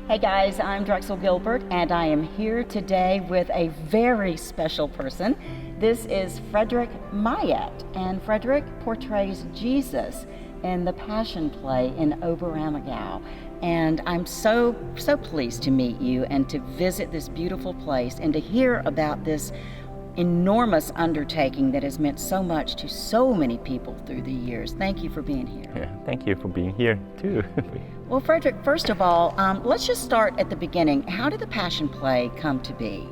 Hey guys, I'm Drexel Gilbert and I am here today with a very special person. This is Frederik Mayet, and Frederik portrays Jesus in the Passion play in Oberammergau. And I'm so pleased to meet you and to visit this beautiful place and to hear about this enormous undertaking that has meant so much to so many people through the years. Thank you for being here. Yeah, thank you for being here too. Well, Frederik, first of all, let's just start at the beginning. How did the Passion play come to be?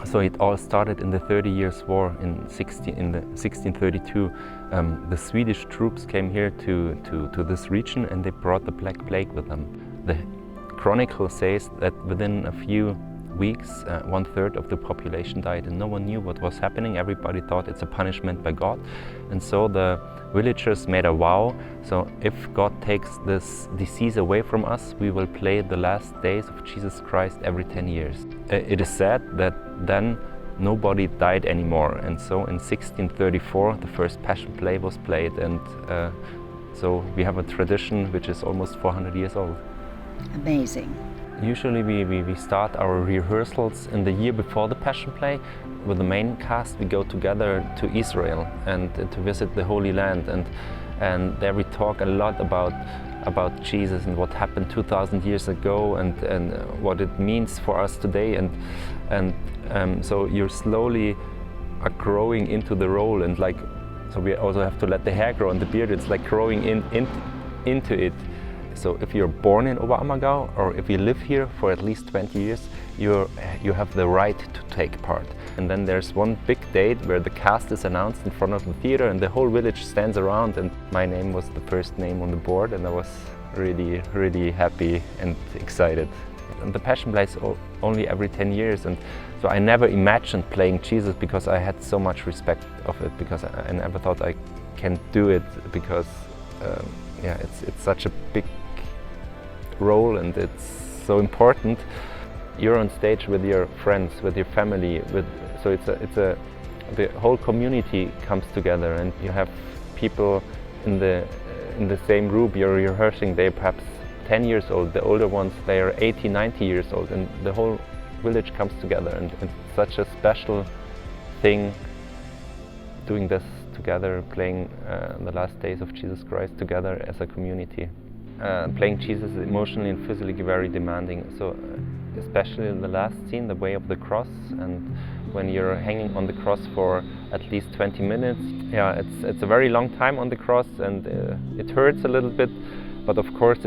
So it all started in the 30 Years' War in 1632. The Swedish troops came here to this region, and they brought the Black Plague with them. The chronicle says that within a few weeks, 1/3 of the population died, and no one knew what was happening. Everybody thought it's a punishment by God, and so the villagers made a vow. So if God takes this disease away from us, we will play the last days of Jesus Christ every 10 years. It is said that then nobody died anymore, and so in 1634 the first Passion play was played, and so we have a tradition which is almost 400 years old. Amazing. Usually we start our rehearsals in the year before the Passion play. With the main cast we go together to Israel and to visit the Holy Land, and there we talk a lot about Jesus and what happened 2,000 years ago, and what it means for us today, and so you're slowly growing into the role, and like, so we also have to let the hair grow and the beard. It's like growing into it. So if you're born in Oberammergau, or if you live here for at least 20 years, you have the right to take part. And then there's one big date where the cast is announced in front of the theater, and the whole village stands around, and my name was the first name on the board, and I was really happy and excited. And the Passion play is only every 10 years, and so I never imagined playing Jesus, because I had so much respect of it, because I never thought I can do it, because it's such a big role and it's so important. You're on stage with your friends, with your family, so the whole community comes together, and you have people in the same group you're rehearsing. They're perhaps 10 years old. The older ones, they are 80, 90 years old, and the whole village comes together, and it's such a special thing doing this together, playing the last days of Jesus Christ together as a community. Playing Jesus is emotionally and physically very demanding. So especially in the last scene, the way of the cross, and when you're hanging on the cross for at least 20 minutes, it's a very long time on the cross, and it hurts a little bit, but of course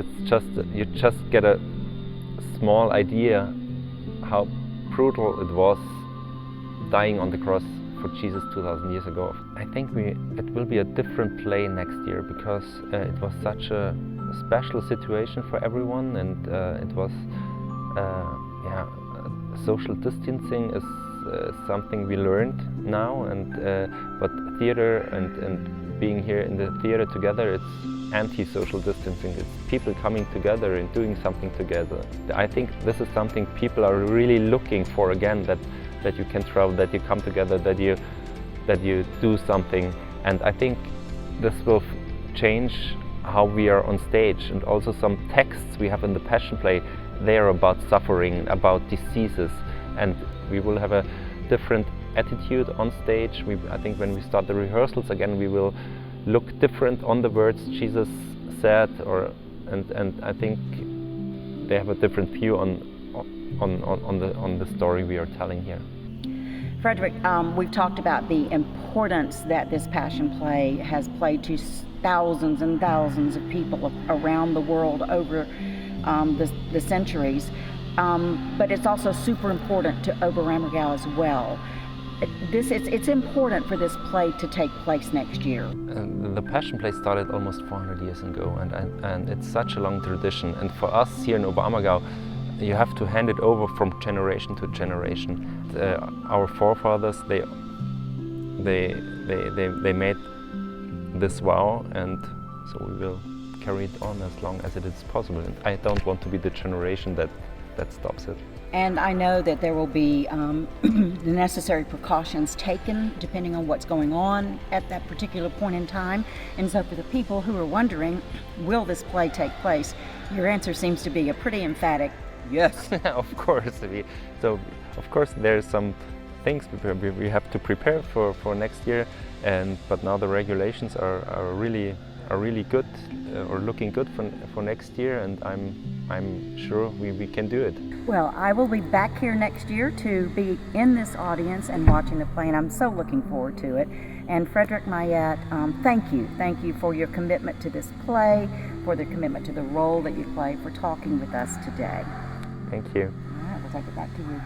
you just get a small idea how brutal it was dying on the cross for Jesus 2,000 years ago. I think it will be a different play next year, because it was such a special situation for everyone, and it was social distancing is something we learned now, and but theater and being here in the theater together, it's anti-social distancing. It's people coming together and doing something together. I think this is something people are really looking for again, that you can travel, that you come together, that you do something. And I think this will change how we are on stage. And also some texts we have in the Passion play, they are about suffering, about diseases, and we will have a different attitude on stage. I think when we start the rehearsals again, we will look different on the words Jesus said, and I think they have a different view on the story we are telling here. Frederik, we've talked about the importance that this Passion play has played to thousands and thousands of people around the world over the centuries, but it's also super important to Oberammergau as well. It's important for this play to take place next year. The Passion play started almost 400 years ago, and it's such a long tradition. And for us here in Oberammergau, you have to hand it over from generation to generation. Our forefathers, they made this vow, and so we will carry it on as long as it is possible. And I don't want to be the generation that stops it. And I know that there will be the necessary precautions taken depending on what's going on at that particular point in time. And so for the people who are wondering, will this play take place? Your answer seems to be a pretty emphatic Yes. Of course. Of course, there's some things we have to prepare for next year, but now the regulations are really good, or looking good for next year, and I'm sure we can do it. Well, I will be back here next year to be in this audience and watching the play, and I'm so looking forward to it. And Frederik Mayet, thank you for your commitment to this play, for the commitment to the role that you play, for talking with us today. Thank you. All right, we'll take it back to you.